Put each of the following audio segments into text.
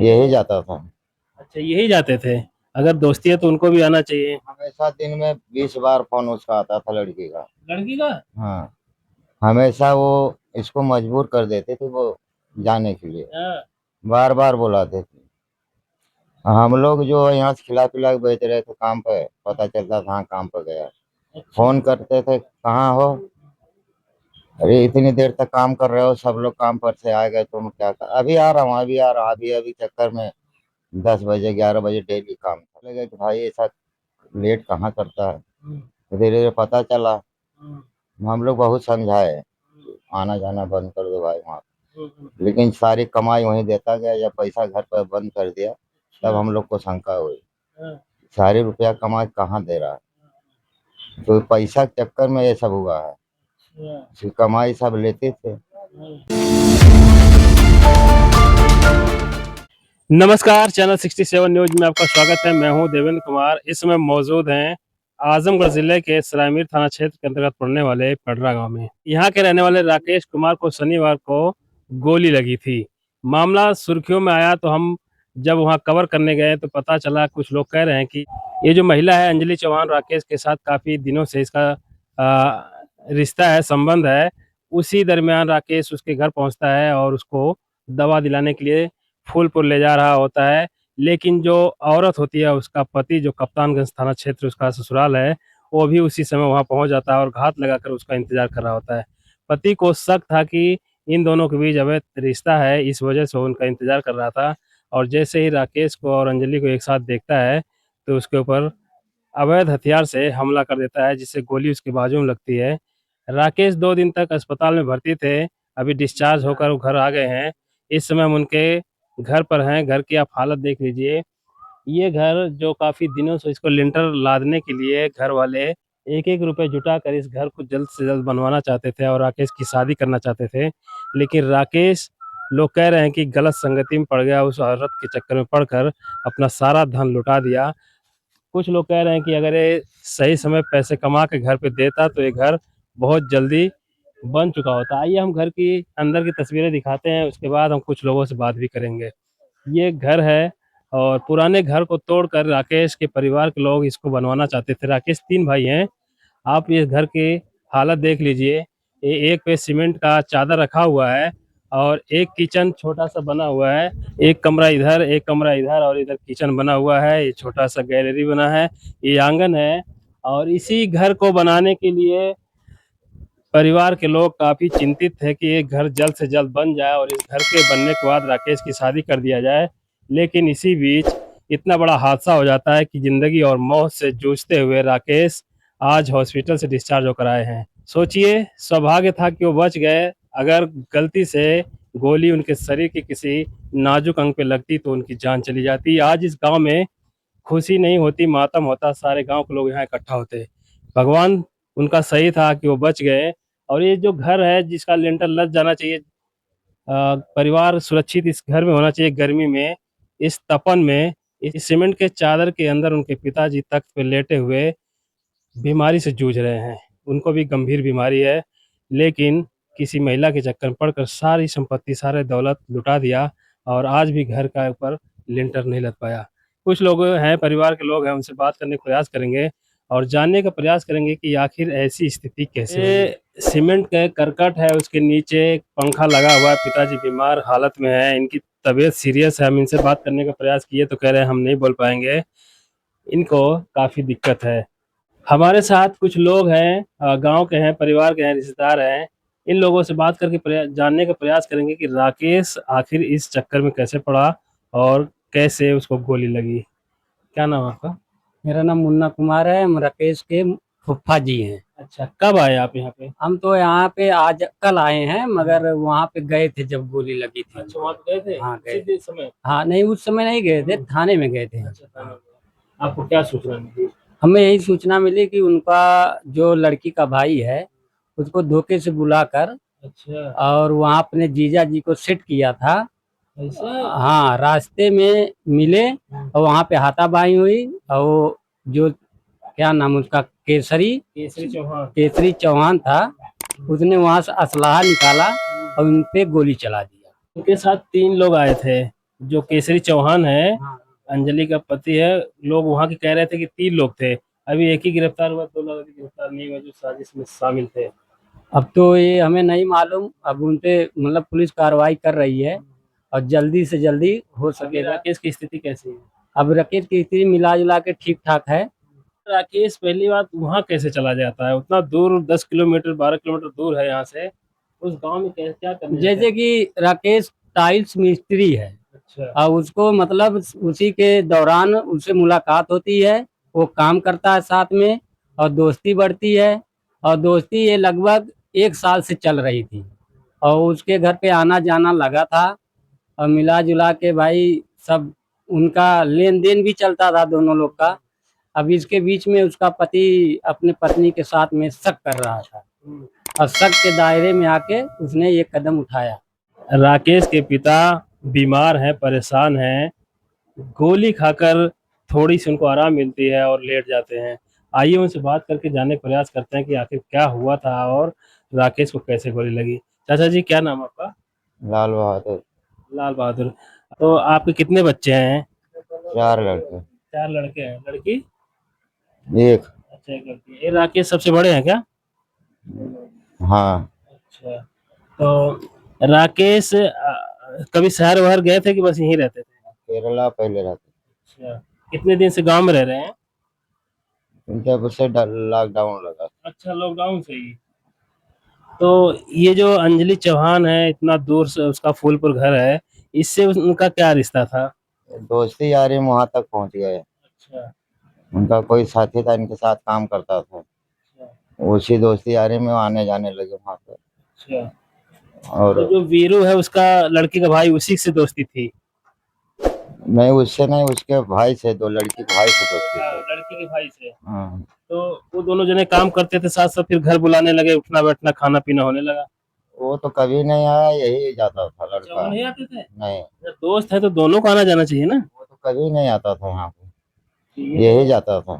यही जाता था। अच्छा, यही जाते थे। अगर दोस्ती है तो उनको भी आना चाहिए। हमेशा दिन में 20 बार फोन उसका आता था, लड़की का। लड़की का? हाँ, हमेशा वो इसको मजबूर कर देते थे वो जाने के लिए। हाँ। बार बार बुलाते थे। हम लोग जो यहाँ से खिला पिला के बेच रहे थे काम पे, पता चलता था हाँ काम पर गया। अच्छा। फोन करते थे, कहाँ हो? अरे इतनी देर तक काम कर रहे हो, सब लोग काम पर से आ गए, तुम क्या कर? अभी आ रहा हूँ, अभी आ रहा हूँ, अभी अभी चक्कर में 10 बजे 11 बजे डेली काम लगे कि भाई ऐसा लेट कहाँ करता है। हम्म, धीरे धीरे पता चला। हम्म, हम लोग बहुत समझाए, आना जाना बंद कर दो भाई वहाँ। हम्म। लेकिन सारी कमाई वहीं देता गया, जब पैसा घर पर बंद कर दिया तब अच्छा। हम लोग को शंका हुई, हाँ, सारी रुपया कमाई कहाँ दे रहा है। तो पैसा के चक्कर में ये सब हुआ है। अच्छा। उसकी कमाई सब लेते थे। नमस्कार, चैनल 67 न्यूज में आपका स्वागत है। मैं हूं देवेंद्र कुमार। इस समय मौजूद हैं आजमगढ़ जिले के सरायमीर थाना क्षेत्र के अंतर्गत पड़ने वाले पडरा गांव में। यहां के रहने वाले राकेश कुमार को शनिवार को गोली लगी थी। मामला सुर्खियों में आया तो हम जब वहां कवर करने गए तो पता चला, कुछ लोग कह रहे हैं कि ये जो महिला है अंजलि चौहान, राकेश के साथ काफी दिनों से इसका रिश्ता है, संबंध है। उसी दरमियान राकेश उसके घर पहुंचता है और उसको दवा दिलाने के लिए फूलपुर ले जा रहा होता है। लेकिन जो औरत होती है, उसका पति, जो कप्तानगंज थाना क्षेत्र उसका ससुराल है, वो भी उसी समय वहां पहुंच जाता है और घात लगाकर उसका इंतजार कर रहा होता है। पति को शक था कि इन दोनों के बीच अवैध रिश्ता है, इस वजह से वो उनका इंतजार कर रहा था। और जैसे ही राकेश को और अंजलि को एक साथ देखता है तो उसके ऊपर अवैध हथियार से हमला कर देता है, जिससे गोली उसके बाजू में लगती है। राकेश 2 दिन तक अस्पताल में भर्ती थे, अभी डिस्चार्ज होकर वो घर आ गए हैं। इस समय हम उनके घर पर हैं। घर की आप हालत देख लीजिए। ये घर जो काफी दिनों से इसको लिंटर लादने के लिए घर वाले एक एक रुपए जुटा कर इस घर को जल्द से जल्द बनवाना चाहते थे और राकेश की शादी करना चाहते थे। लेकिन राकेश, लोग कह रहे हैं कि गलत संगति में पड़ गया, उस औरत के चक्कर में पड़कर अपना सारा धन लुटा दिया। कुछ लोग कह रहे हैं कि अगर ये सही समय पैसे कमा के घर पे देता तो ये घर बहुत जल्दी बन चुका होता। आइए हम घर की अंदर की तस्वीरें दिखाते हैं, उसके बाद हम कुछ लोगों से बात भी करेंगे। ये घर है और पुराने घर को तोड़कर राकेश के परिवार के लोग इसको बनवाना चाहते थे। राकेश 3 भाई हैं। आप इस घर की हालत देख लीजिए। ये एक पे सीमेंट का चादर रखा हुआ है और एक किचन छोटा सा बना हुआ है। एक कमरा इधर, एक कमरा इधर और इधर किचन बना हुआ है। ये छोटा सा गैलरी बना है, ये आंगन है। और इसी घर को बनाने के लिए परिवार के लोग काफी चिंतित थे कि ये घर जल्द से जल्द बन जाए और इस घर के बनने के बाद राकेश की शादी कर दिया जाए। लेकिन इसी बीच इतना बड़ा हादसा हो जाता है कि जिंदगी और मौत से जूझते हुए राकेश आज हॉस्पिटल से डिस्चार्ज होकर आए हैं। सोचिए, सौभाग्य था कि वो बच गए। अगर गलती से गोली उनके शरीर के किसी नाजुक अंग पे लगती तो उनकी जान चली जाती। आज इस गांव में खुशी नहीं होती, मातम होता, सारे गांव के लोग यहाँ इकट्ठा होते। भगवान, उनका सही था कि वो बच गए। और ये जो घर है जिसका लेंटर लग जाना चाहिए, परिवार सुरक्षित इस घर में होना चाहिए। गर्मी में, इस तपन में, इस सीमेंट के चादर के अंदर उनके पिताजी तख्त पे लेटे हुए बीमारी से जूझ रहे हैं। उनको भी गंभीर बीमारी है। लेकिन किसी महिला के चक्कर में पड़कर सारी संपत्ति, सारे दौलत लुटा दिया और आज भी घर का ऊपर लिंटर नहीं लग पाया। कुछ लोग हैं, परिवार के लोग हैं, उनसे बात करने का प्रयास करेंगे और जानने का प्रयास करेंगे कि आखिर ऐसी स्थिति कैसे हुई। ये सीमेंट का करकट है, उसके नीचे एक पंखा लगा हुआ है। पिताजी बीमार हालत में है, इनकी तबीयत सीरियस है। हम इनसे बात करने का प्रयास किए तो कह रहे हैं हम नहीं बोल पाएंगे, इनको काफी दिक्कत है। हमारे साथ कुछ लोग हैं, गांव के हैं, परिवार के हैं, रिश्तेदार हैं। इन लोगों से बात करके जानने का प्रयास करेंगे कि राकेश आखिर इस चक्कर में कैसे पड़ा और कैसे उसको गोली लगी। क्या नाम है आपका? मेरा नाम मुन्ना कुमार है। हम राकेश के फुफ्फा जी हैं। अच्छा, कब आए आप यहाँ पे? हम तो यहाँ पे आज कल आए हैं, मगर वहाँ पे गए थे जब गोली लगी थी। अच्छा, वहाँ पे गए थे? हाँ गए। इसी समय? हाँ नहीं, उस समय नहीं गए थे, थाने में गए थे। अच्छा, थाने में। आपको क्या सूचना मिली? हमें यही सूचना मिली कि उनका जो लड़की का भाई है उसको धोखे से बुलाकर अच्छा, और वहाँ अपने जीजा जी को सेट किया था। ऐसा? हाँ, रास्ते में मिले और वहाँ पे हाथापाई हुई और वो जो क्या नाम उसका, केसरी चौहान। केसरी चौहान था, उसने वहां से असलाहा निकाला और उन पे गोली चला दिया। उनके साथ 3 लोग आए थे। जो केसरी चौहान है, हाँ। अंजलि का पति है, लोग वहां के कह रहे थे कि 3 लोग थे। अभी एक ही गिरफ्तार हुआ, 2 लोग अभी गिरफ्तार नहीं हुए जो साजिश में शामिल थे। अब तो ये हमें नहीं मालूम, अब उन पे मतलब पुलिस कार्रवाई कर रही है और जल्दी से जल्दी हो अभी सकेगा। राकेश की स्थिति कैसी है? अब राकेश की स्थिति मिला जुला के ठीक ठाक है। राकेश पहली बात वहां कैसे चला जाता है? उतना दूर, 10 किलोमीटर 12 किलोमीटर दूर है यहाँ से, उस गांव में कैसे क्या करने जाता जैसे है? कि राकेश टाइल्स मिस्त्री है अच्छा। और उसको मतलब उसी के दौरान उससे मुलाकात होती है, वो काम करता है साथ में और दोस्ती बढ़ती है। और दोस्ती ये लगभग 1 साल से चल रही थी और उसके घर पे आना जाना लगा था और मिला जुला के भाई सब उनका लेन देन भी चलता था दोनों लोग का। अब इसके बीच में उसका पति अपने पत्नी के साथ में शक कर रहा था और शक के दायरे में आके उसने ये कदम उठाया। राकेश के पिता बीमार हैं, परेशान हैं, गोली खाकर थोड़ी सी उनको आराम मिलती है और लेट जाते हैं। आइए उनसे बात करके जानने का प्रयास करते हैं कि आखिर क्या हुआ था और राकेश को कैसे गोली लगी। चाचा जी, क्या नाम आपका? लाल बहादुर। लाल बहादुर। तो आपके कितने बच्चे हैं? 4 लड़के। 4 लड़के हैं, लड़की? एक। अच्छा, एक लड़की है। ये राकेश सबसे बड़े हैं क्या? हाँ। अच्छा। तो राकेश कभी शहर वहर गए थे कि बस यहीं रहते थे? केरला पहले रहते। अच्छा। कितने दिन से गांव में रह रहे हैं? जब से लॉकडाउन लगा। अच्छा, लॉकडाउन से ही। तो ये जो अंजलि चौहान है, इतना दूर से उसका फूलपुर घर है, इससे उनका क्या रिश्ता था? दोस्ती यारी में वहां तक पहुंच गए। अच्छा। उनका कोई साथी था, इनके साथ काम करता था। अच्छा। उसी दोस्ती यारी में आने जाने लगे वहां पे। अच्छा। तो और जो वीरू है उसका लड़की का भाई, उसी से दोस्ती थी? नहीं, उससे नहीं, उसके भाई से, 2 लड़की के भाई से दोस्ती हाँ, थी। लड़की के भाई से। हाँ। तो वो दोनों जने काम करते थे साथ साथ, फिर घर बुलाने लगे, उठना बैठना खाना पीना होने लगा। वो तो कभी नहीं आया, यही जाता था अच्छा, वो लड़का। नहीं आते थे? नहीं, जब दोस्त है तो दोनों को आना जाना चाहिए ना। वो तो कभी नहीं आता था यहाँ पे, ये यही तो। जाता था।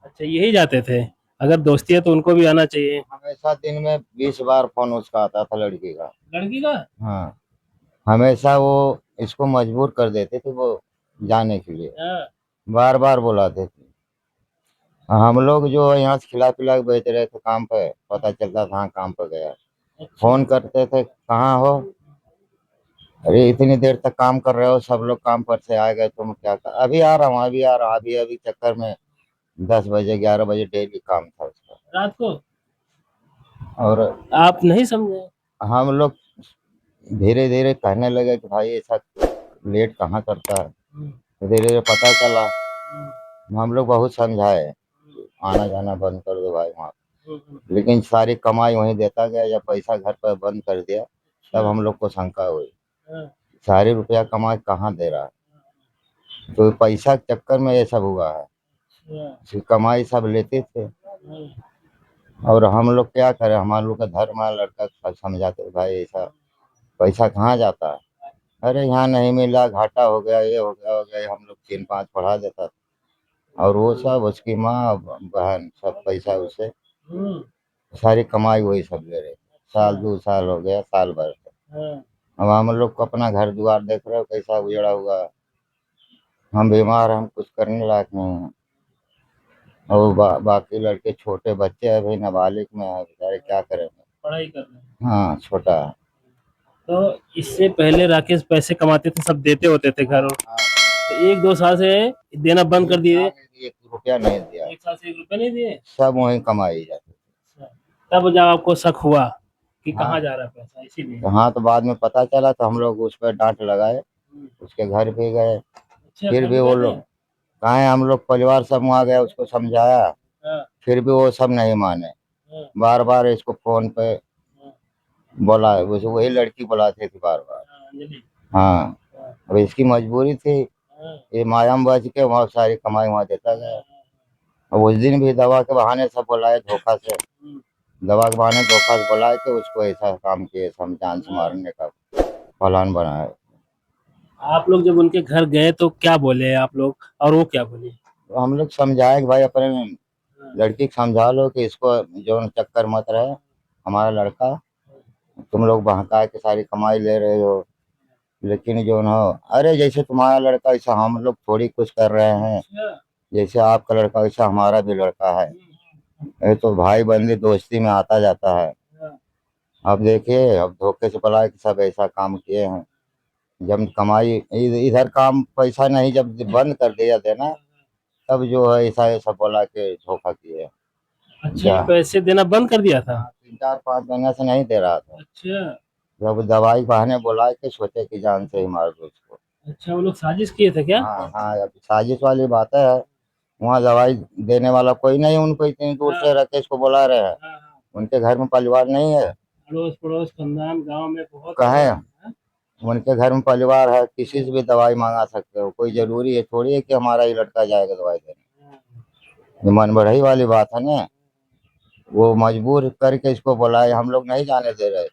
अच्छा, यही जाते थे। अगर दोस्ती है तो उनको भी आना चाहिए। हमेशा दिन में 20 बार फोन उसका आता था, लड़की का। लड़की का? हाँ। हमेशा वो इसको मजबूर कर देते थे वो जाने के लिए, हाँ। बार बार बुलाते थे। हम लोग जो यहाँ से खिला पिला के बेच रहे थे काम पे, पता चलता था हाँ काम पे गया। अच्छा। फोन करते थे, कहाँ हो? अरे इतनी देर तक काम कर रहे हो, सब लोग काम पर से आ गए, तुम क्या कर? अभी आ रहा हूँ, अभी आ रहा हूँ, अभी अभी चक्कर में 10 बजे 11 बजे डेली काम था उसका। रात को? और आप नहीं समझे? हम लोग धीरे धीरे कहने लगे कि भाई ऐसा लेट कहाँ करता है। हम्म। तो धीरे धीरे पता चला। हम्म। हम लोग बहुत समझाए, आना जाना बंद कर दो भाई वहाँ। हम्म। लेकिन सारी कमाई वहीं देता गया, जब पैसा घर पर बंद कर दिया तब हम लोग को शंका हुई, हाँ। सारी रुपया कमाई कहाँ दे रहा है। तो पैसा के चक्कर में ये सब हुआ है, अच्छा। उसकी कमाई सब लेते थे। हाँ। और हम लोग क्या करें, हमारे लोग का धर्म है, लड़का सब समझाते भाई ऐसा पैसा कहाँ जाता है। अरे यहाँ नहीं मिला, घाटा हो गया, ये हो गया, हो गया, हम लोग 3 5 पढ़ा देता था। और वो सब उसकी माँ बहन सब पैसा उसे, हम्म। सारी कमाई वही सब ले रहे। साल 2 साल हो गया, साल भर से। हाँ। अब हम लोग को अपना घर द्वार देख रहे हो कैसा उजड़ा हुआ है। हम बीमार हैं, हम कुछ करने लायक नहीं हैं। और बाकी लड़के छोटे बच्चे हैं, भाई नाबालिग में है, बेचारे क्या करेंगे। पढ़ाई कर रहे हैं। हाँ, छोटा है। तो इससे पहले राकेश पैसे कमाते थे, सब देते होते थे घर, हाँ, तो 1 2 साल से देना बंद कर दिए? 1 रुपया नहीं दिया, 1 साल से 1 रुपया नहीं दिए? सब वहीं कमाई जाती। अच्छा। तब जब आपको शक हुआ कि कहाँ हाँ। जा रहा है पैसा, इसीलिए? तो हाँ, तो बाद में पता चला तो हम लोग उस पर डांट लगाए, उसके घर भी गए। अच्छा, फिर घर भी में वो गए थे? लोग कहाँ है, हम लोग परिवार सब वहाँ गए, उसको समझाया, हाँ। फिर भी वो सब नहीं माने। हाँ। बार बार इसको फोन पे हाँ। बोला, वही लड़की बुलाती थी बार बार। हाँ, अंजलि। हाँ। हाँ। अब इसकी मजबूरी थी, हाँ। ये मायाम बच के वहाँ सारी कमाई वहाँ देता गया। और उस दिन भी दवा के बहाने सब बुलाए धोखा से, हम्म। दवा के बहाने धोखा से बुलाए के उसको ऐसा काम किए, हम जान से मारने का प्लान बनाया। आप लोग जब उनके घर गए तो क्या बोले आप लोग, और वो क्या बोले? तो हम लोग समझाए कि भाई अपने हाँ। लड़की को समझा लो कि इसको जो चक्कर मत रहे, हमारा लड़का, तुम लोग बहका के सारी कमाई ले रहे हो। लेकिन जो ना, अरे जैसे तुम्हारा लड़का वैसा हम लोग थोड़ी कुछ कर रहे हैं। जैसे आपका लड़का वैसा हमारा भी लड़का है। ये तो भाई बंदी दोस्ती में आता जाता है। अब देखिए, अब धोखे से पला के सब ऐसा काम किए हैं। जब कमाई इधर काम पैसा नहीं, जब बंद कर दिया देना, तब जो है ऐसा ऐसा बोला के धोखा किए। अच्छा, ये पैसे देना बंद कर दिया था। 3 4 5 महीने से नहीं दे रहा था। अच्छा। जब दवाई बहाने बुला के सोचे कि जान से ही मार दो उसको। अच्छा, वो लोग साजिश किए थे क्या? हाँ हाँ, अब साजिश वाली बात है। वहाँ दवाई देने वाला कोई नहीं, उनको इतनी दूर से राकेश को बुला रहे हैं। उनके घर में परिवार नहीं है। अड़ोस पड़ोस खानदान गांव में बहुत कहे उनके घर में परिवार है, किसी से भी दवाई मंगा सकते हो। कोई जरूरी है थोड़ी है कि हमारा ही लड़का जाएगा दवाई देने। ये मन बढ़ई वाली बात है ना। वो मजबूर करके इसको बुलाए, हम लोग नहीं जाने दे रहे थे।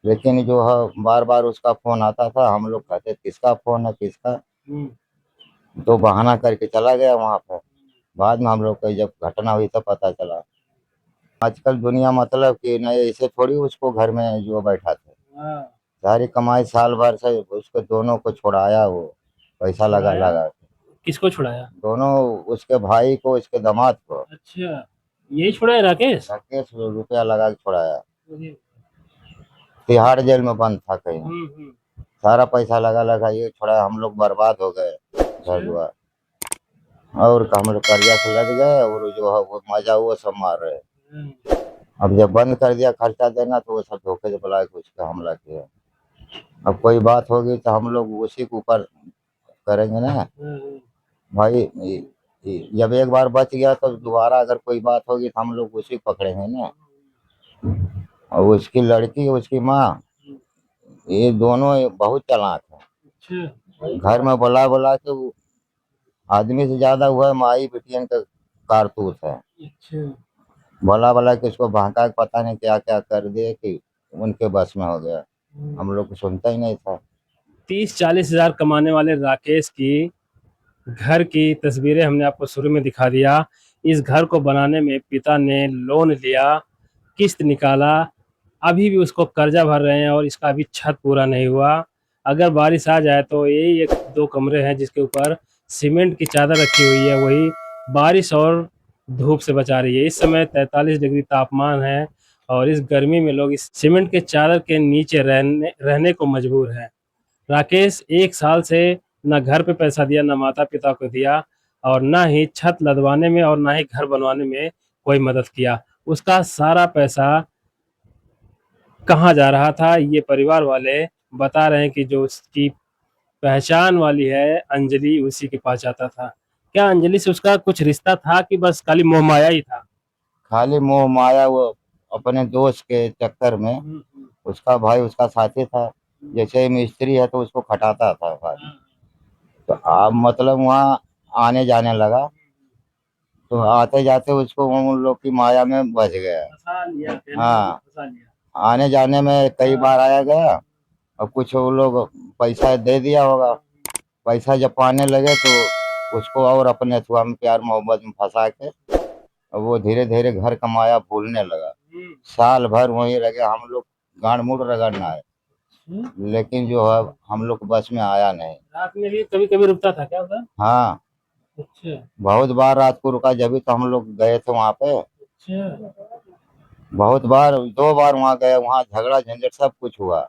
लेकिन जो है बार बार उसका फोन आता था, हम लोग कहते किसका फोन है किसका। तो बहाना करके चला गया वहां पर। बाद में हम लोग को जब घटना हुई तब पता चला। आजकल दुनिया मतलब कि नहीं, ऐसे थोड़ी उसको घर में जो बैठा थे। सारी कमाई साल भर से उसको दोनों को छुड़ाया, वो पैसा लगा छुड़ाया? लगा के। किसको छुड़ाया? दोनों, उसके भाई को, उसके दामाद को। अच्छा, यही छुड़ाया राकेश? राकेश रुपया लगा के छुड़ाया। तिहाड़ जेल में बंद था कहीं। सारा पैसा लगा लगा ये छुड़ाया। हम लोग बर्बाद हो गए घर द्वार। और हम लोग कर्जा से लग गए, और जो है वो मजा वो सब मार रहे। अब जब बंद कर दिया खर्चा देना, तो वो सब धोखे से बुला के उस पर हमला किया। अब कोई बात होगी तो हम लोग उसी के ऊपर करेंगे ना भाई। जब एक बार बच गया तो दोबारा अगर कोई बात होगी तो हम लोग उसी को पकड़ेंगे ना। और उसकी लड़की, उसकी माँ, ये दोनों बहुत चालाक है। घर में बुला बुला के वो आदमी से ज्यादा हुआ माई बिटियन का कारतूस है। बोला बोला कि इसको भड़का के पता नहीं क्या क्या कर दिए कि उनके बस में हो गया। हम लोग को सुनता ही नहीं था। 30-40 हजार कमाने वाले राकेश की घर की तस्वीरें हमने आपको शुरू में दिखा दिया। इस घर को बनाने में पिता ने लोन लिया, किस्त निकाला, अभी भी उसको कर्जा भर रहे हैं और इसका अभी छत पूरा नहीं हुआ। अगर बारिश आ जाए तो यही 1-2 कमरे हैं जिसके ऊपर सीमेंट की चादर रखी हुई है, वही बारिश और धूप से बचा रही है। इस समय 43 डिग्री तापमान है और इस गर्मी में लोग इस सीमेंट के चादर के नीचे रहने को मजबूर हैं। राकेश 1 साल से न घर पे पैसा दिया, न माता पिता को दिया, और न ही छत लदवाने में और न ही घर बनवाने में कोई मदद किया। उसका सारा पैसा कहाँ जा रहा था, ये परिवार वाले बता रहे हैं कि जो उसकी पहचान वाली है अंजलि, उसी के पास जाता था। क्या अंजलि से उसका कुछ रिश्ता था कि बस खाली मोह माया ही था? खाली मोह माया, वो अपने दोस्त के चक्कर में। उसका भाई उसका साथी था। जैसे ही मिस्त्री है तो उसको खटाता था भाई। तो आप मतलब वहाँ आने जाने लगा, तो आते जाते उसको उन लोग की माया में बच गया। फंसा लिया, हाँ, फंसा लिया। आने जाने में कई बार आया गया। और कुछ वो लोग पैसा दे दिया होगा। पैसा जब पाने लगे तो उसको और अपने अथवा में प्यार मोहब्बत में फंसा के, और वो धीरे धीरे घर का माया भूलने लगा। साल भर वहीं रह गया। हम लोग गांड मुड़ रगड़ना है, लेकिन जो है हम लोग बस में आया नहीं। रात में भी कभी कभी रुकता था क्या उधर? हाँ, अच्छा। बहुत बार रात को रुका, जब भी तो हम लोग गए थे वहाँ पे। अच्छा। बहुत बार, 2 बार वहाँ गए, वहाँ झगड़ा झंझट सब कुछ हुआ।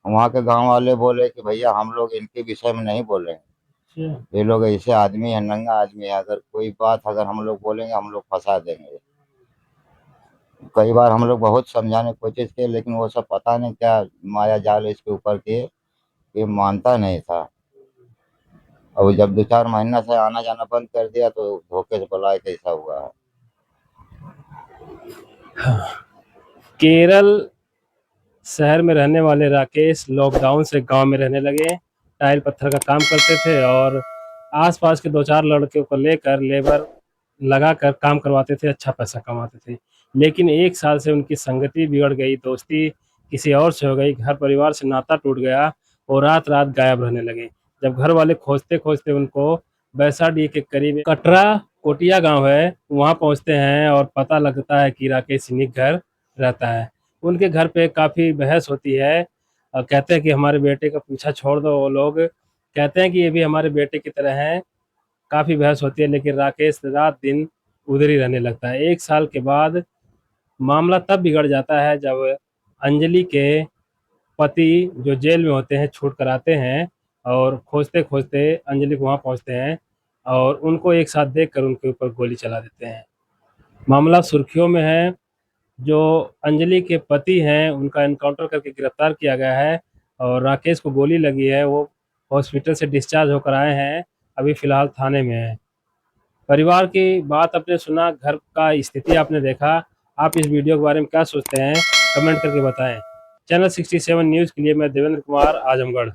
वहाँ के गांव वाले बोले कि भैया हम लोग इनके विषय में नहीं बोलेंगे, ये लोग ऐसे आदमी है, नंगा आदमी है। अगर कोई बात अगर हम लोग बोलेंगे हम लोग फंसा देंगे। कई बार हम लोग बहुत समझाने की कोशिश की, लेकिन वो सब पता नहीं क्या माया जाल इसके ऊपर किए, ये मानता नहीं था। और जब 2 4 महीना से आना जाना बंद कर दिया तो धोखे से बुलाए कैसा हुआ है। केरल शहर में रहने वाले राकेश लॉकडाउन से गांव में रहने लगे। टाइल पत्थर का काम करते थे और आसपास के 2-4 लड़कों को लेकर लेबर लगाकर काम करवाते थे, अच्छा पैसा कमाते थे। लेकिन 1 साल से उनकी संगति बिगड़ गई, दोस्ती किसी और से हो गई, घर परिवार से नाता टूट गया और रात रात गायब रहने लगे। जब घर वाले खोजते खोजते उनको बैसाडीह के करीब कटरा कोटिया गांव है, वहां पहुंचते हैं और पता लगता है कि राकेश इन्हीं घर रहता है। उनके घर पे काफ़ी बहस होती है। कहते हैं कि हमारे बेटे का पीछा छोड़ दो। वो लोग कहते हैं कि ये भी हमारे बेटे की तरह हैं। काफ़ी बहस होती है, लेकिन राकेश रात दिन उधर ही रहने लगता है। 1 साल के बाद मामला तब बिगड़ जाता है जब अंजलि के पति जो जेल में होते हैं छूट कर आते हैं और खोजते खोजते अंजलि को वहाँ पहुँचते हैं और उनको एक साथ देखकर उनके ऊपर गोली चला देते हैं। मामला सुर्खियों में है। जो अंजलि के पति हैं उनका एनकाउंटर करके गिरफ्तार किया गया है और राकेश को गोली लगी है। वो हॉस्पिटल से डिस्चार्ज होकर आए हैं, अभी फ़िलहाल थाने में हैं। परिवार की बात आपने सुना, घर का स्थिति आपने देखा। आप इस वीडियो के बारे में क्या सोचते हैं, कमेंट करके बताएं। चैनल 67 न्यूज़ के लिए मैं देवेंद्र कुमार, आजमगढ़।